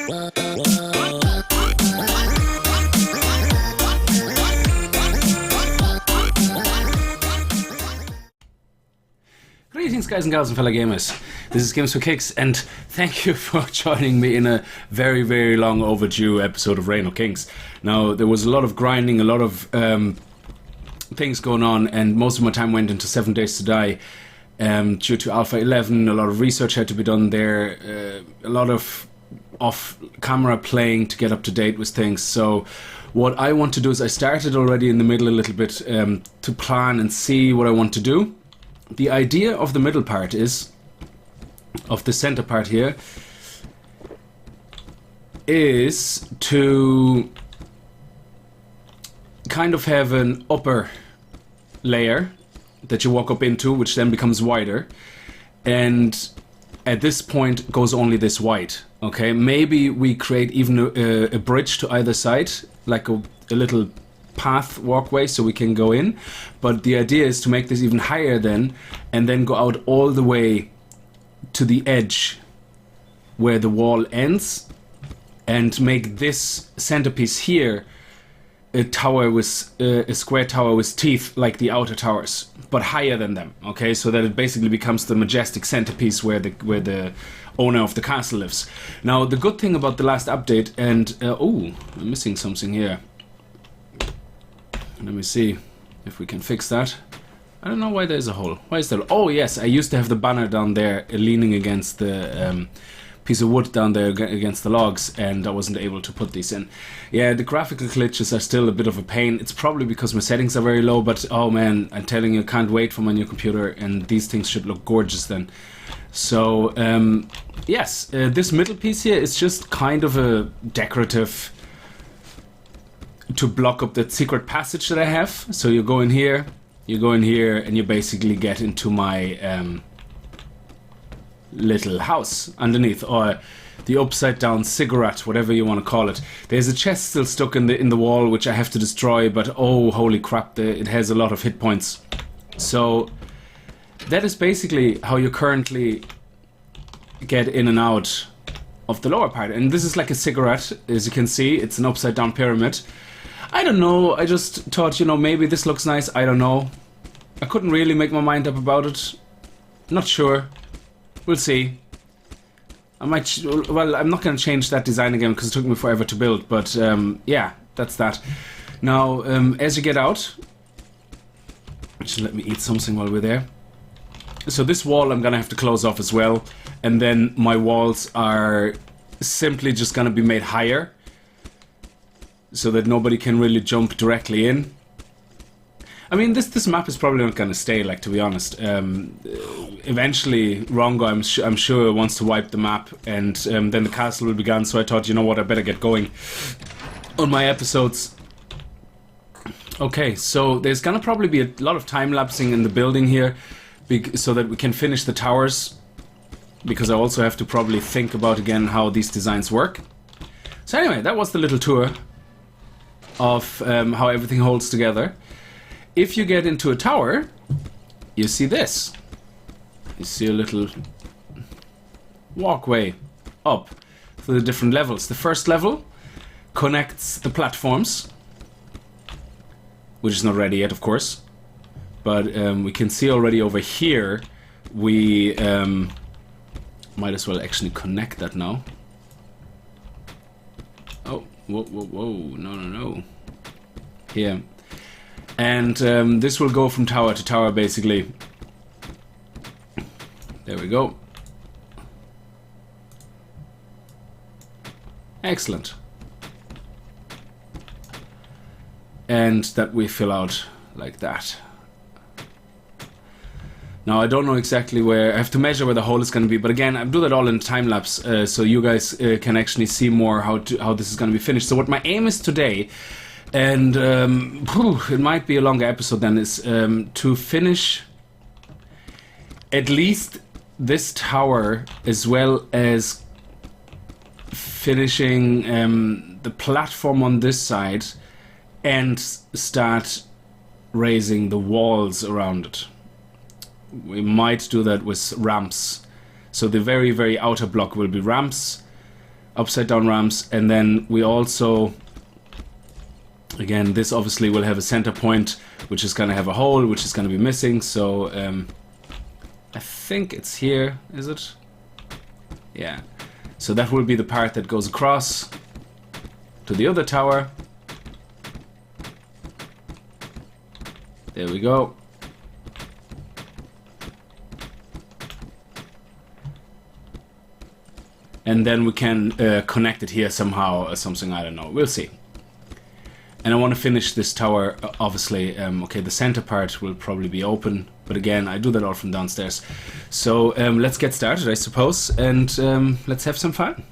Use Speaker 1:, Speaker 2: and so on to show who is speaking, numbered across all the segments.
Speaker 1: Greetings guys and gals and fellow gamers, this is Games for Kicks and thank you for joining me in a very very long overdue episode of Reign of Kings. Now there was a lot of grinding, a lot of things going on, and most of my time went into 7 Days to Die due to Alpha 11. A lot of research had to be done there, a lot of off-camera playing to get up to date with things. So what I want to do is I started already in the middle a little bit to plan and see what I want to do. The idea of the middle part is, of the center part here, is to kind of have an upper layer that you walk up into, which then becomes wider, and at this point goes only this wide. Okay, maybe we create even a bridge to either side, like a little path walkway so we can go in, but the idea is to make this even higher then, and then go out all the way to the edge where the wall ends, and make this centerpiece here a tower with a square tower with teeth like the outer towers, but higher than them. Okay, so that it basically becomes the majestic centerpiece where the owner of the castle lives. Now the good thing about the last update, and oh, I'm missing something here. Let me see if we can fix that. I don't know why there's a hole. Why is there? Oh yes, I used to have the banner down there leaning against the piece of wood down there against the logs, and I wasn't able to put these in. Yeah, the graphical glitches are still a bit of a pain. It's probably because my settings are very low, but oh man, I'm telling you, I can't wait for my new computer, and these things should look gorgeous then. So yes, this middle piece here is just kind of a decorative to block up that secret passage that I have. So you go in here, and you basically get into my little house underneath, or the upside down cigarette, whatever you want to call it. There's a chest still stuck in the wall which I have to destroy, but oh holy crap, it has a lot of hit points. So that is basically how you currently get in and out of the lower part. And this is like a cigarette, as you can see. It's an upside down pyramid. I don't know, I just thought, you know, maybe this looks nice, I don't know. I couldn't really make my mind up about it. Not sure. We'll see. I might, well, I'm not going to change that design again because it took me forever to build, but yeah, that's that. Now, as you get out, just let me eat something while we're there. So this wall I'm going to have to close off as well, and then my walls are simply just going to be made higher, so that nobody can really jump directly in. I mean, this map is probably not going to stay, like, to be honest. Eventually, Rongo, I'm sure, wants to wipe the map, and then the castle will be gone, so I thought, you know what, I better get going on my episodes. Okay, so there's going to probably be a lot of time-lapsing in the building here, so that we can finish the towers, because I also have to probably think about, again, how these designs work. So anyway, that was the little tour of how everything holds together. If you get into a tower, you see this. You see a little walkway up to the different levels. The first level connects the platforms, which is not ready yet, of course. But we can see already over here, we might as well actually connect that now. Oh, whoa, whoa, whoa, no. Here. And this will go from tower to tower, basically. There we go. Excellent. And that we fill out like that. Now, I don't know exactly where. I have to measure where the hole is going to be, but again, I'll do that all in time-lapse, so you guys can actually see more how this is going to be finished. So what my aim is today, and it might be a longer episode then, is to finish at least this tower, as well as finishing the platform on this side, and start raising the walls around it. We might do that with ramps. So the very, very outer block will be ramps. upside down ramps, and then we also, again, this obviously will have a center point which is going to have a hole which is going to be missing. So I think it's here, is it? Yeah, so that will be the part that goes across to the other tower. There we go. And then we can connect it here somehow or something, I don't know, we'll see. And I want to finish this tower, obviously. Okay, the center part will probably be open, but again, I do that all from downstairs. So let's get started, I suppose, and let's have some fun.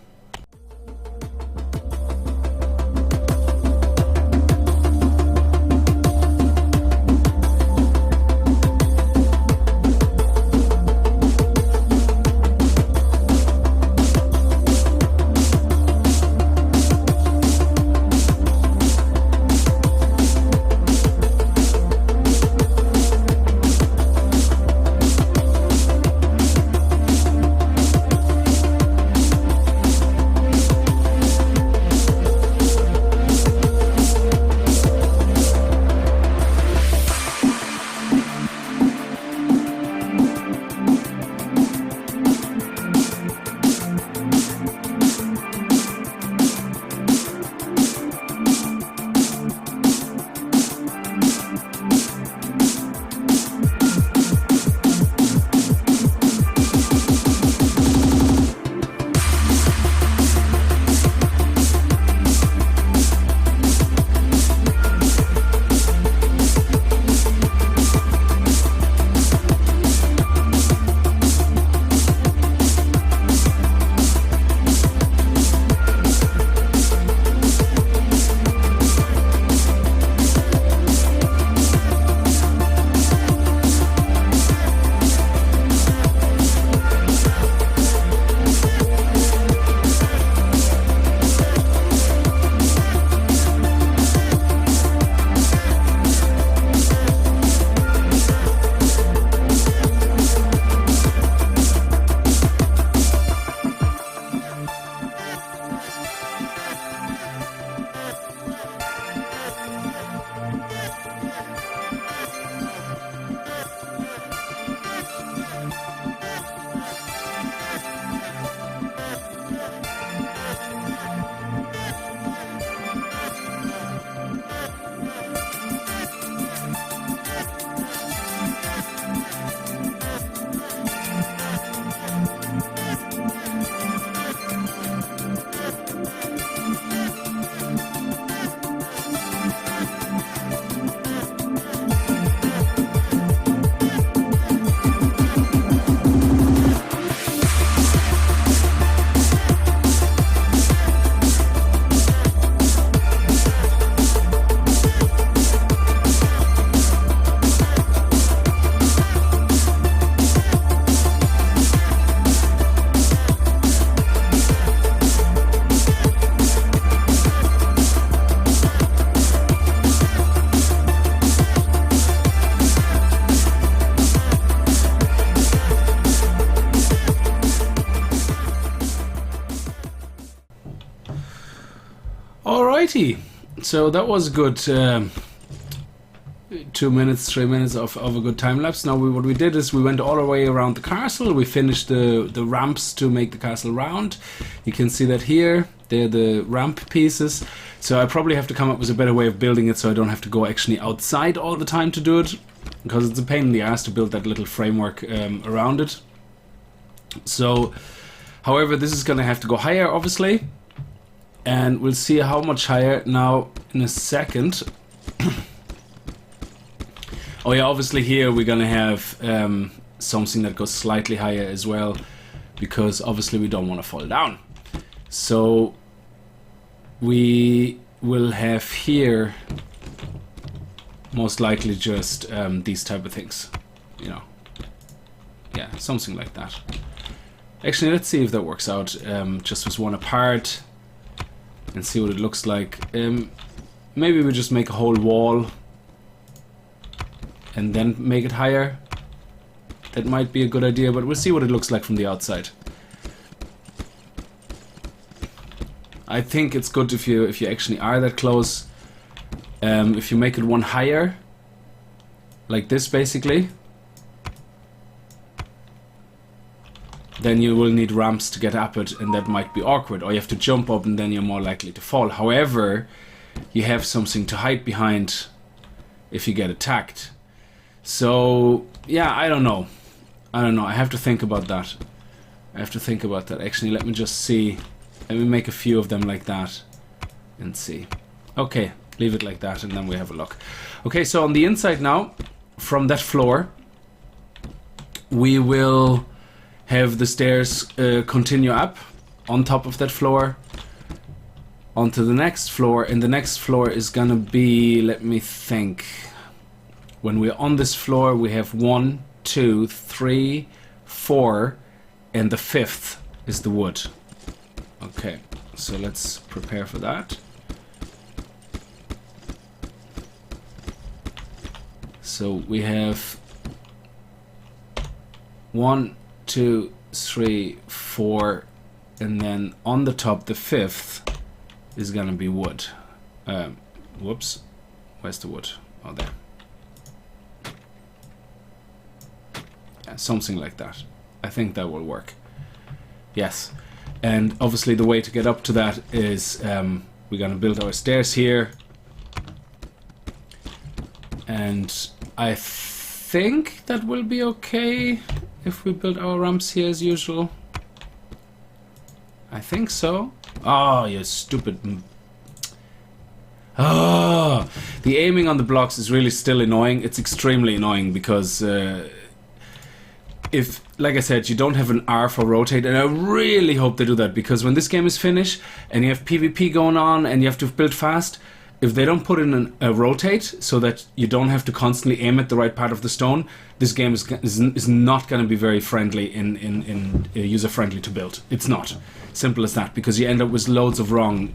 Speaker 1: Alrighty, so that was good 2 minutes, 3 minutes of a good time lapse. Now what we did is we went all the way around the castle. We finished the ramps to make the castle round. You can see that here, they're the ramp pieces. So I probably have to come up with a better way of building it so I don't have to go actually outside all the time to do it, because it's a pain in the ass to build that little framework around it. So, however, this is going to have to go higher, obviously. And we'll see how much higher now in a second. Oh yeah, obviously here we're gonna have something that goes slightly higher as well, because obviously we don't want to fall down. So we will have here most likely just these type of things, you know. Yeah, something like that. Actually, let's see if that works out just with one apart. And see what it looks like. Maybe we just make a whole wall and then make it higher. That might be a good idea, but we'll see what it looks like from the outside. I think it's good if you actually are that close. If you make it one higher, like this basically, then you will need ramps to get up it, and that might be awkward. Or you have to jump up, and then you're more likely to fall. However, you have something to hide behind if you get attacked. So yeah, I don't know. I have to think about that. Actually, let me just see. Let me make a few of them like that and see. Okay, leave it like that, and then we have a look. Okay, so on the inside now, from that floor, we will have the stairs continue up on top of that floor onto the next floor, and the next floor is gonna be, let me think, when we're on this floor we have 1, 2, 3, 4, and the 5th is the wood. Okay, so let's prepare for that. So we have 1, 2, 3, 4, and then on the top the 5th is gonna be wood. Whoops, where's the wood? Oh, there. Yeah, something like that. I think that will work. Yes, and obviously the way to get up to that is we're gonna build our stairs here, and I think that will be okay if we build our ramps here as usual. I think so. Oh, you stupid. Oh, the aiming on the blocks is really still annoying. It's extremely annoying because if, like I said, you don't have an R for rotate, and I really hope they do that, because when this game is finished and you have PvP going on and you have to build fast, if they don't put in a rotate so that you don't have to constantly aim at the right part of the stone, this game is not going to be very friendly in user friendly to build. It's not. Simple as that, because you end up with loads of wrong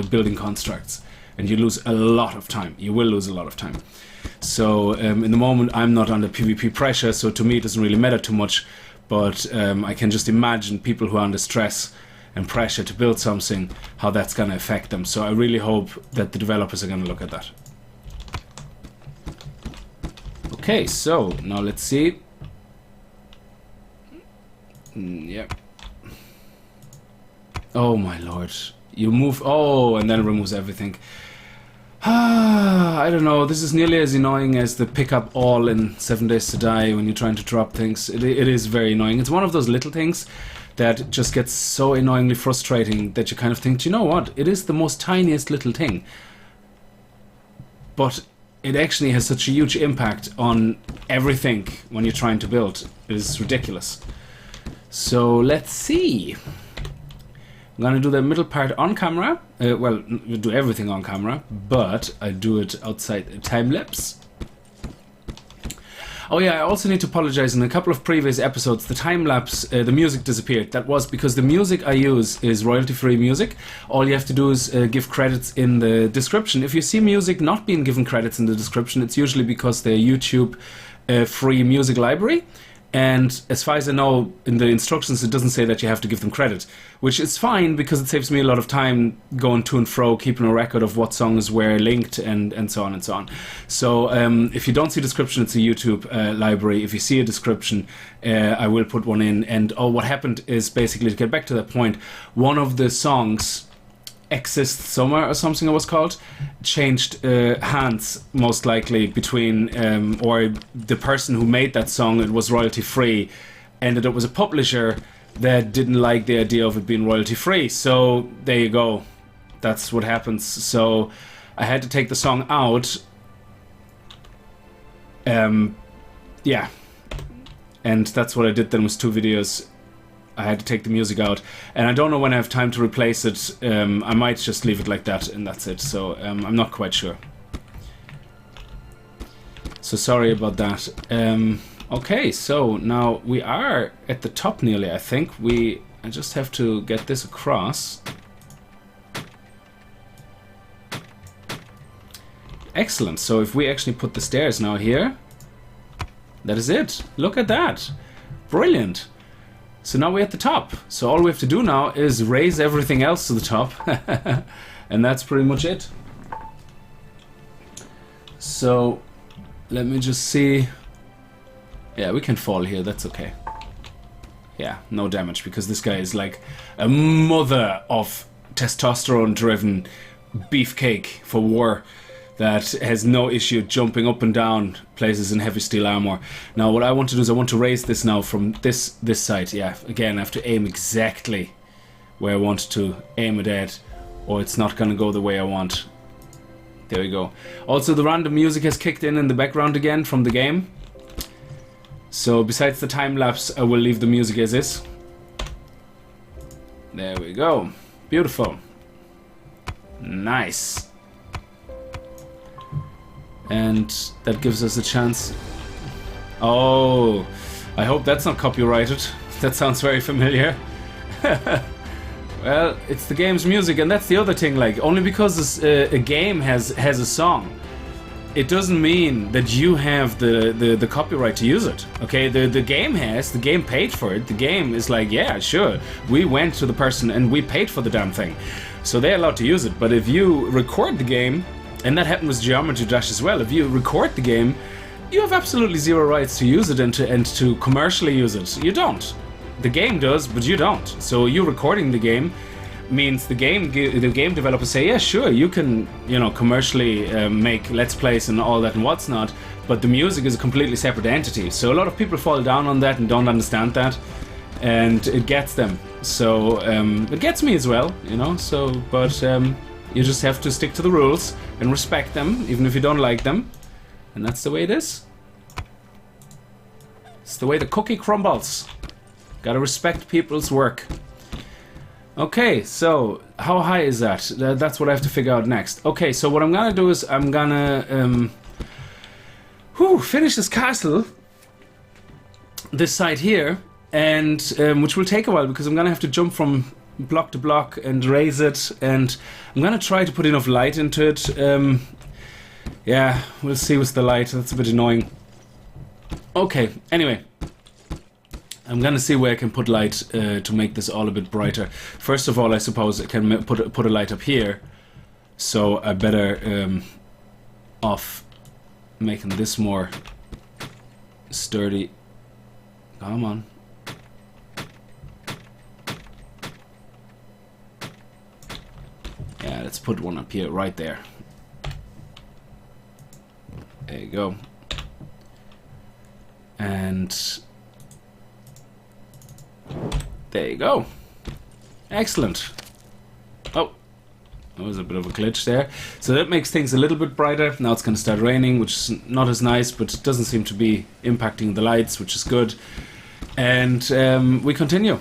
Speaker 1: building constructs, and you lose a lot of time. You will lose a lot of time. So in the moment I'm not under PvP pressure, so to me it doesn't really matter too much, but I can just imagine people who are under stress and pressure to build something, how that's going to affect them. So I really hope that the developers are going to look at that. Okay, so now let's see. Yep. Oh my lord. You move, oh, and then it removes everything. I don't know, this is nearly as annoying as the pick up all in 7 Days to Die when you're trying to drop things. It is very annoying. It's one of those little things that just gets so annoyingly frustrating that you kind of think, you know what, it is the most tiniest little thing, but it actually has such a huge impact on everything when you're trying to build. It is ridiculous. So let's see. I'm gonna do the middle part on camera. Well, we do everything on camera, but I do it outside a time-lapse. Oh yeah, I also need to apologize. In a couple of previous episodes, the time-lapse, the music disappeared. That was because the music I use is royalty-free music. All you have to do is give credits in the description. If you see music not being given credits in the description, it's usually because they're YouTube free music library. And as far as I know, in the instructions it doesn't say that you have to give them credit, which is fine because it saves me a lot of time going to and fro, keeping a record of what songs were linked and so on and so on. So if you don't see a description, it's a YouTube library. If you see a description, I will put one in. And what happened is, basically, to get back to that point, one of the songs, Exist Summer or something it was called, changed hands, most likely, between or the person who made that song, it was royalty free, and it was a publisher that didn't like the idea of it being royalty free. So there you go, that's what happens. So I had to take the song out. Yeah, and that's what I did then with 2 videos. I had to take the music out, and I don't know when I have time to replace it. I might just leave it like that and that's it. So I'm not quite sure. So sorry about that. Okay, so now we are at the top nearly, I think. I just have to get this across. Excellent. So if we actually put the stairs now here, that is it. Look at that. Brilliant. So now we're at the top. So all we have to do now is raise everything else to the top. And that's pretty much it. So let me just see. Yeah, we can fall here, that's okay. Yeah, no damage, because this guy is like a mother of testosterone-driven beefcake for war that has no issue jumping up and down places in heavy steel armor. Now what I want to do is I want to raise this now from this side. Yeah, again, I have to aim exactly where I want to aim it at, or it's not gonna go the way I want. There we go. Also, the random music has kicked in the background again from the game. So besides the time-lapse, I will leave the music as is. There we go. Beautiful. Nice. And that gives us a chance. Oh, I hope that's not copyrighted. That sounds very familiar. Well, it's the game's music, and that's the other thing. Like, only because a game has a song, it doesn't mean that you have the copyright to use it. Okay, the game paid for it. The game is like, yeah, sure, we went to the person and we paid for the damn thing, so they're allowed to use it. But if you record the game, and that happened with Geometry Dash as well, if you record the game, you have absolutely zero rights to use it and to commercially use it. You don't. The game does, but you don't. So you recording the game means the game developers say, yeah, sure, you can, you know, commercially make Let's Plays and all that and what's not, but the music is a completely separate entity. So a lot of people fall down on that and don't understand that, and it gets them. So it gets me as well, you know. So, but you just have to stick to the rules and respect them, even if you don't like them, and that's the way it is. It's the way the cookie crumbles. Gotta respect people's work. Okay, so how high is that? That's what I have to figure out next. Okay, so what I'm gonna do is I'm gonna finish this castle, this side here, and which will take a while because I'm gonna have to jump from block to block and raise it, and I'm gonna try to put enough light into it. Yeah, we'll see with the light. That's a bit annoying. Okay, anyway. I'm gonna see where I can put light to make this all a bit brighter. First of all, I suppose I can put a light up here. So I better off making this more sturdy. Come on. Yeah, let's put one up here, right there. There you go. And there you go. Excellent. Oh, there was a bit of a glitch there. So that makes things a little bit brighter. Now it's going to start raining, which is not as nice, but it doesn't seem to be impacting the lights, which is good. And we continue.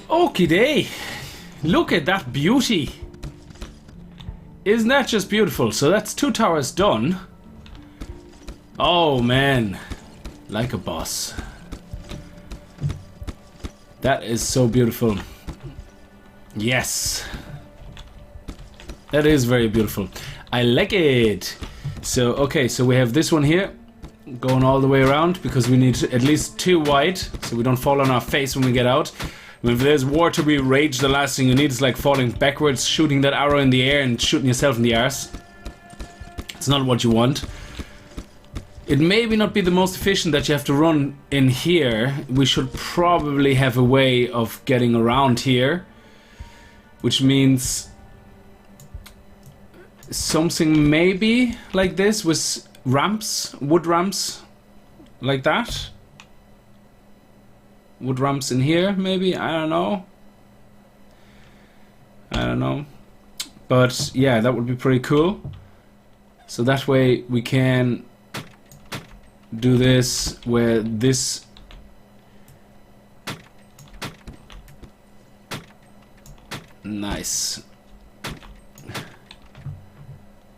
Speaker 1: Okie day. Look at that beauty. Isn't that just beautiful? So that's 2 towers done. Oh man, like a boss. That is so beautiful. Yes. That is very beautiful. I like it. So, okay, so we have this one here going all the way around because we need at least 2 wide so we don't fall on our face when we get out. If there's war to be raged, the last thing you need is like falling backwards, shooting that arrow in the air and shooting yourself in the arse. It's not what you want. It may not be the most efficient that you have to run in here. We should probably have a way of getting around here, which means something maybe like this with ramps, wood ramps, like that. Wood ramps in here, maybe? I don't know. But yeah, that would be pretty cool. So that way we can do this where this nice.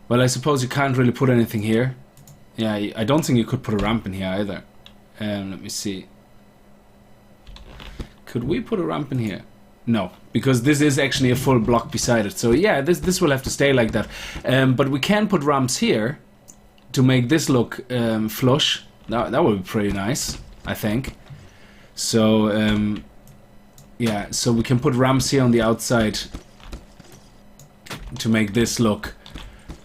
Speaker 1: Well, I suppose you can't really put anything here. Yeah, I don't think you could put a ramp in here either. Let me see. Could we put a ramp in here? No, because this is actually a full block beside it. So yeah, this will have to stay like that. But we can put ramps here to make this look flush. That would be pretty nice, I think. So yeah, so we can put ramps here on the outside to make this look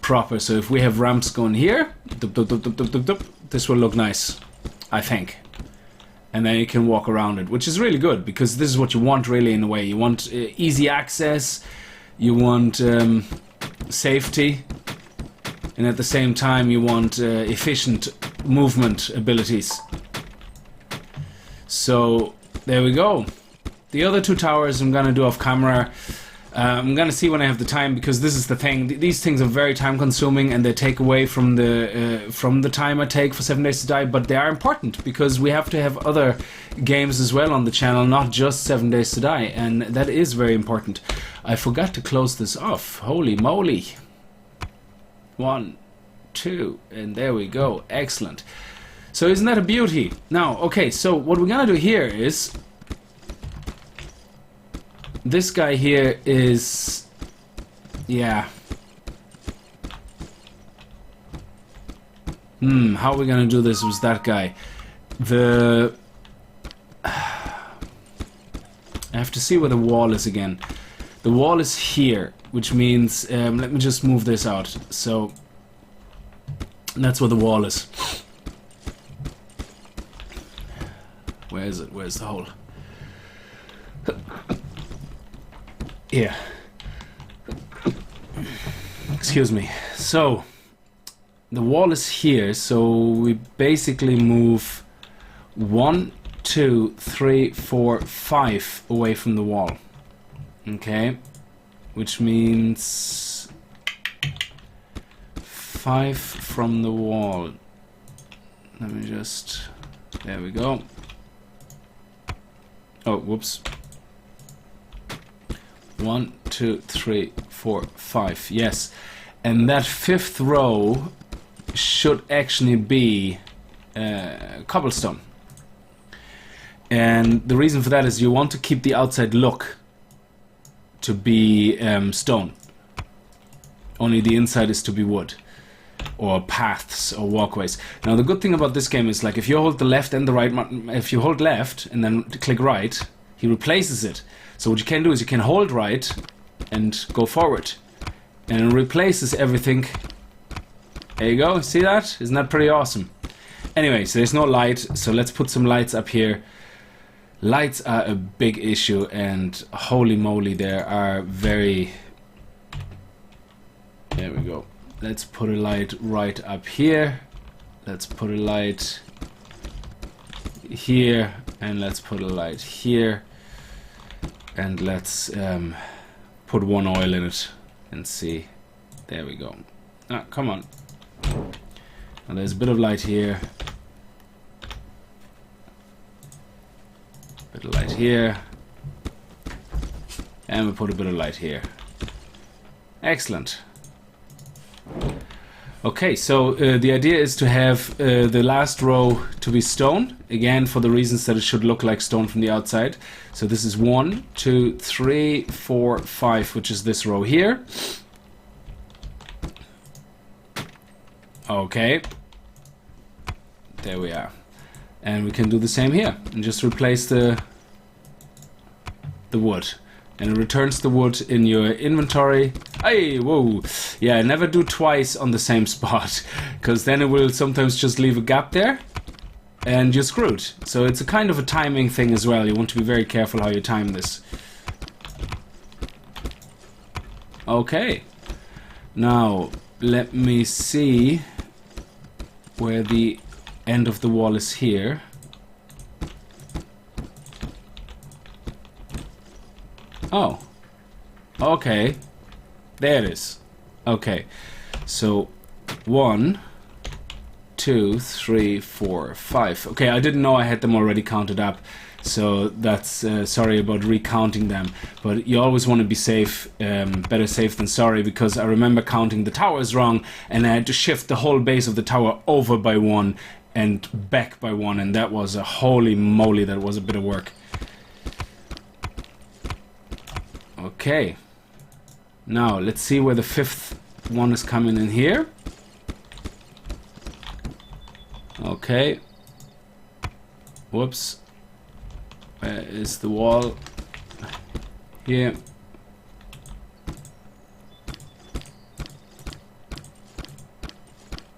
Speaker 1: proper. So if we have ramps going here, this will look nice, I think. And then you can walk around it, which is really good because this is what you want really in a way. You want easy access, you want safety, and at the same time you want efficient movement abilities. So there we go. The other 2 towers I'm gonna do off camera. I'm gonna see when I have the time, because this is the thing. These things are very time consuming and they take away from the time I take for 7 Days to Die, but they are important because we have to have other games as well on the channel, not just 7 Days to Die, and that is very important. I forgot to close this off. Holy moly. 1, 2, and there we go. Excellent. So isn't that a beauty? Now, okay, so what we're gonna do here is this guy here is, yeah. How are we gonna do this with that guy? I have to see where the wall is again. The wall is here, which means, let me just move this out. So, that's where the wall is. Where is it? Where's the hole? Here. Excuse me. So, the wall is here, so we basically move 1, 2, 3, 4, 5 away from the wall. Okay? Which means 5 from the wall. Let me just... There we go. Oh, whoops. 1, 2, 3, 4, 5. Yes. And that 5th row should actually be cobblestone. And the reason for that is you want to keep the outside look to be stone. Only the inside is to be wood. Or paths or walkways. Now the good thing about this game is, like, if you hold the left and the right, if you hold left and then click right, he replaces it. So what you can do is you can hold right and go forward, and it replaces everything. There you go. See that? Isn't that pretty awesome? Anyway, so there's no light, so let's put some lights up here. Lights are a big issue, and holy moly, there are very... There we go. Let's put a light right up here. Let's put a light here, and let's put a light here. And let's put 1 oil in it and see. There we go. Ah, come on. Now there's a bit of light here. Bit of light here. And we put a bit of light here. Excellent. Okay, so the idea is to have the last row to be stone, again for the reasons that it should look like stone from the outside. So this is 1, 2, 3, 4, 5, which is this row here. Okay, there we are. And we can do the same here and just replace the wood. And it returns the wood in your inventory. Hey, whoa. Yeah, never do twice on the same spot, because then it will sometimes just leave a gap there and you're screwed. So it's a kind of a timing thing as well. You want to be very careful how you time this. Okay. Now, let me see where the end of the wall is here. Oh, okay, there it is. Okay, so 1, 2, 3, 4, 5. Okay, I didn't know I had them already counted up, so that's sorry about recounting them. But you always want to be safe, better safe than sorry, because I remember counting the towers wrong, and I had to shift the whole base of the tower over by 1 and back by 1, and that was a holy moly, that was a bit of work. Okay, now let's see where the 5th one is coming in here. Okay, whoops, where is the wall? Here.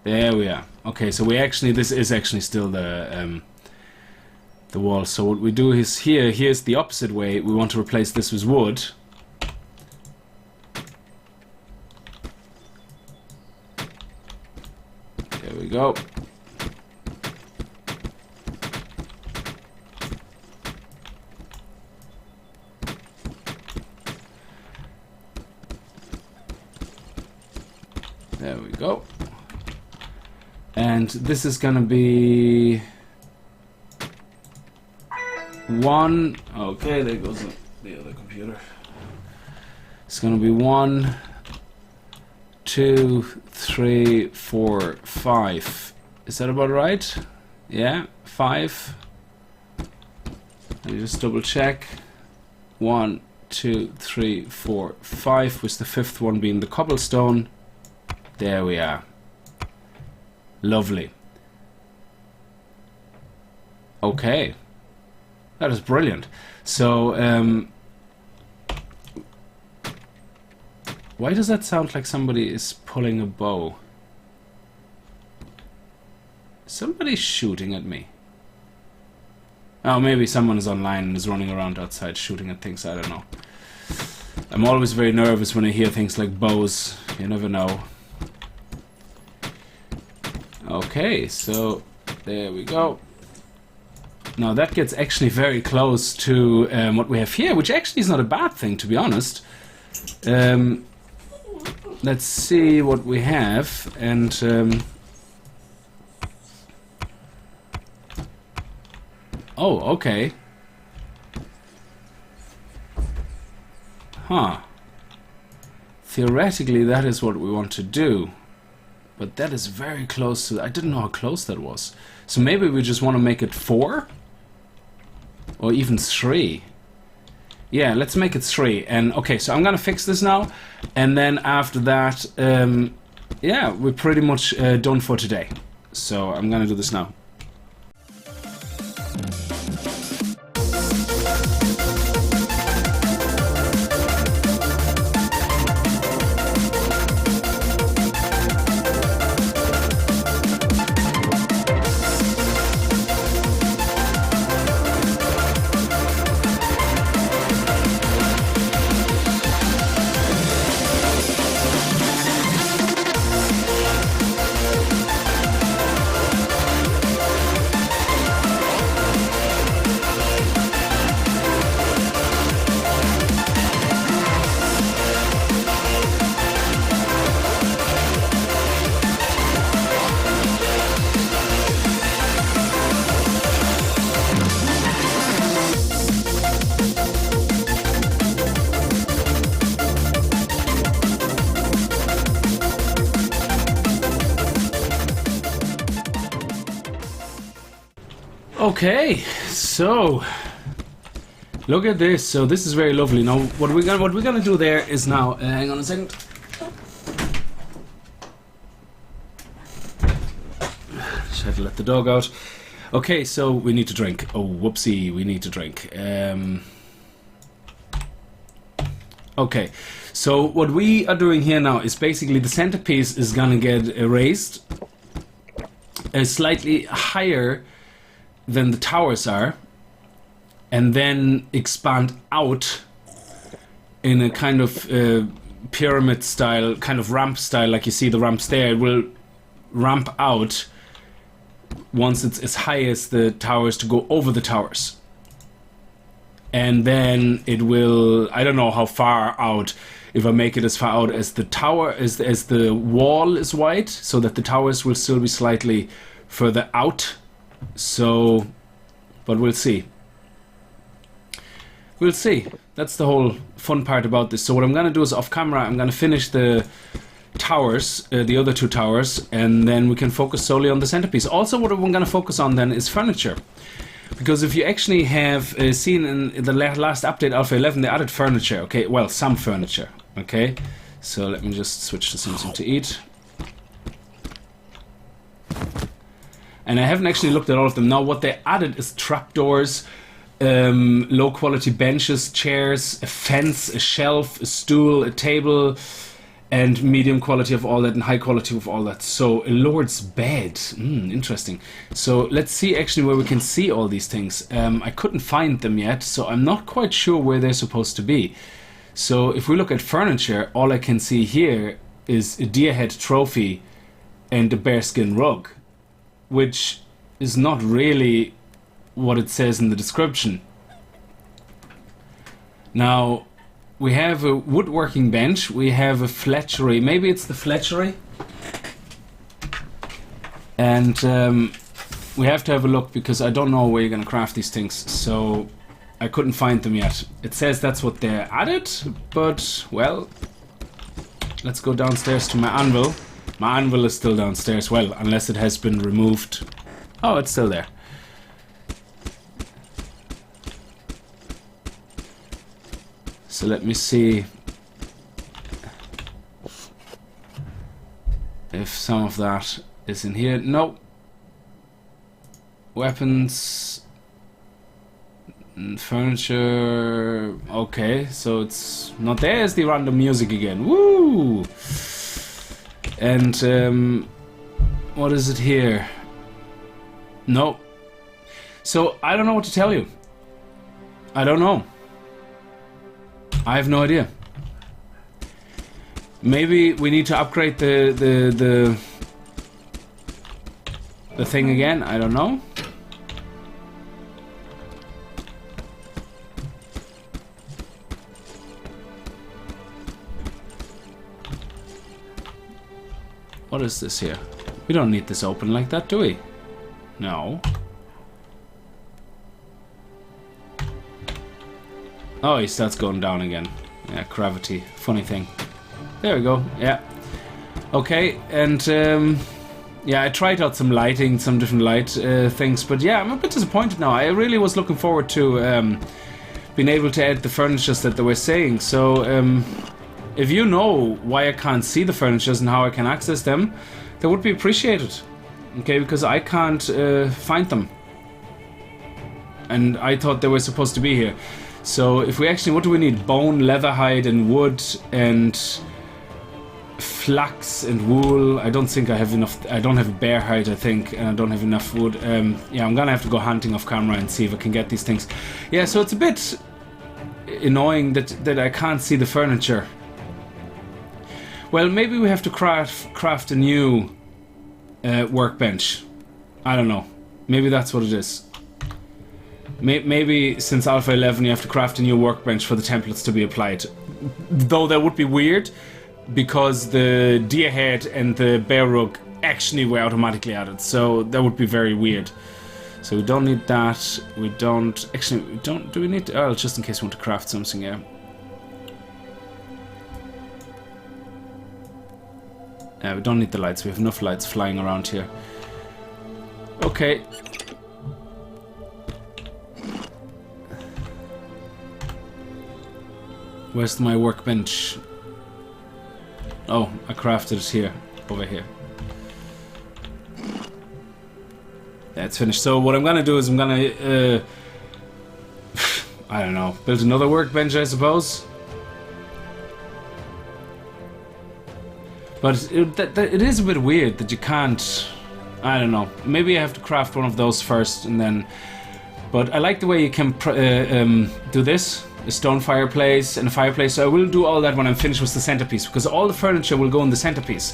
Speaker 1: There we are. Okay, so we actually, this is actually still the wall. So what we do is here's the opposite way. We want to replace this with wood. There we go. There we go. And this is gonna be 1. Okay, there goes the other computer. It's gonna be 1, 2, 3, 4, 5. Is that about right? Yeah, 5. Let me just double check. 1, 2, 3, 4, 5, with the 5th one being the cobblestone. There we are. Lovely. Okay. That is brilliant. So, why does that sound like somebody is pulling a bow? Somebody's shooting at me. Oh, maybe someone is online and is running around outside shooting at things. I don't know. I'm always very nervous when I hear things like bows. You never know. Okay, so there we go. Now that gets actually very close to what we have here, which actually is not a bad thing, to be honest. Let's see what we have, and oh, okay. Huh. Theoretically, that is what we want to do. But that is very close to... I didn't know how close that was. So maybe we just want to make it 4? Or even 3? Yeah, let's make it 3. And okay, so I'm gonna fix this now. And then after that, yeah, we're pretty much done for today. So I'm gonna do this now. Okay, so look at this. So this is very lovely. Now, what we're gonna do there is now. Hang on a second. Just had to let the dog out. Okay, so we need to drink. Oh, whoopsie, we need to drink. Okay, so what we are doing here now is basically the centerpiece is gonna get erased slightly higher than the towers are, and then expand out in a kind of pyramid style, kind of ramp style, like you see the ramps there. It will ramp out once it's as high as the towers to go over the towers. And then it will, I don't know how far out, if I make it as far out as the tower, as the wall is wide, so that the towers will still be slightly further out. So, but we'll see. We'll see. That's the whole fun part about this. So what I'm going to do is off camera, I'm going to finish the towers, the other two towers, and then we can focus solely on the centerpiece. Also, what we're going to focus on then is furniture. Because if you actually have seen in the last update, Alpha 11, they added furniture, okay? Well, some furniture, okay? So let me just switch to something to eat. And I haven't actually looked at all of them. Now, what they added is trapdoors, low-quality benches, chairs, a fence, a shelf, a stool, a table, and medium quality of all that and high quality of all that. So a lord's bed, interesting. So let's see actually where we can see all these things. I couldn't find them yet, so I'm not quite sure where they're supposed to be. So if we look at furniture, all I can see here is a deer head trophy and a bearskin rug, which is not really what it says in the description. Now, we have a woodworking bench, we have a fletchery, maybe it's the fletchery, and we have to have a look because I don't know where you're going to craft these things, so I couldn't find them yet. It says that's what they're added, but, well, let's go downstairs to my anvil. My anvil is still downstairs, well, unless it has been removed. Oh, it's still there. So let me see if some of that is in here. No. Weapons. Furniture. Okay, so it's not there. It's the random music again. Woo! And what is it here? No. So I don't know what to tell you. I don't know. I have no idea. Maybe we need to upgrade the thing again. I don't know. What is this here? We don't need this open like that, do we? No. Oh, he starts going down again. Yeah, gravity. Funny thing. There we go. Yeah. Okay, and yeah, I tried out some lighting, some different light things, but yeah, I'm a bit disappointed now. I really was looking forward to being able to add the furnitures that they were saying. So, if you know why I can't see the furnitures and how I can access them, that would be appreciated. Okay, because I can't find them. And I thought they were supposed to be here. So if we actually, what do we need? Bone, leather hide, and wood, and flax and wool. I don't think I have enough. I don't have a bear hide, I think, and I don't have enough wood. Yeah, I'm gonna have to go hunting off camera and see if I can get these things. Yeah, so it's a bit annoying that I can't see the furniture. Well, maybe we have to craft a new workbench. I don't know. Maybe that's what it is. Maybe since Alpha 11 you have to craft a new workbench for the templates to be applied. Though that would be weird, because the deer head and the bear rug actually were automatically added, so that would be very weird. So we don't need that. We don't... Actually, we don't... Do we need... Oh, just in case we want to craft something, yeah. We don't need the lights. We have enough lights flying around here. Okay. Where's my workbench? Oh, I crafted it here. Over here. That's finished. So what I'm gonna do is I'm gonna... I don't know. Build another workbench, I suppose. But it is a bit weird that you can't... I don't know. Maybe I have to craft one of those first and then... But I like the way you can do this. A stone fireplace and a fireplace. So I will do all that when I'm finished with the centerpiece, because all the furniture will go in the centerpiece.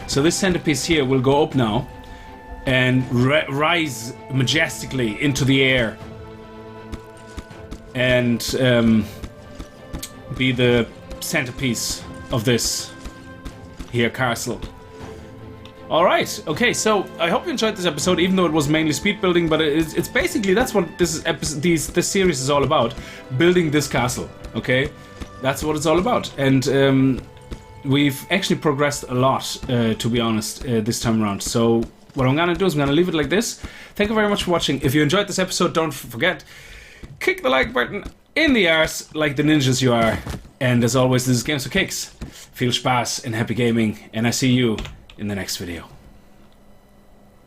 Speaker 1: So this centerpiece here will go up now and rise majestically into the air. And be the centerpiece of this here castle. Alright, okay, so I hope you enjoyed this episode, even though it was mainly speed building, but it's basically, that's what this series is all about. Building this castle, okay? That's what it's all about. And we've actually progressed a lot, to be honest, this time around. So what I'm gonna do is I'm gonna leave it like this. Thank you very much for watching. If you enjoyed this episode, don't forget, kick the like button in the arse like the ninjas you are. And as always, this is Games for Kicks. Viel Spaß and happy gaming, and I see you in the next video.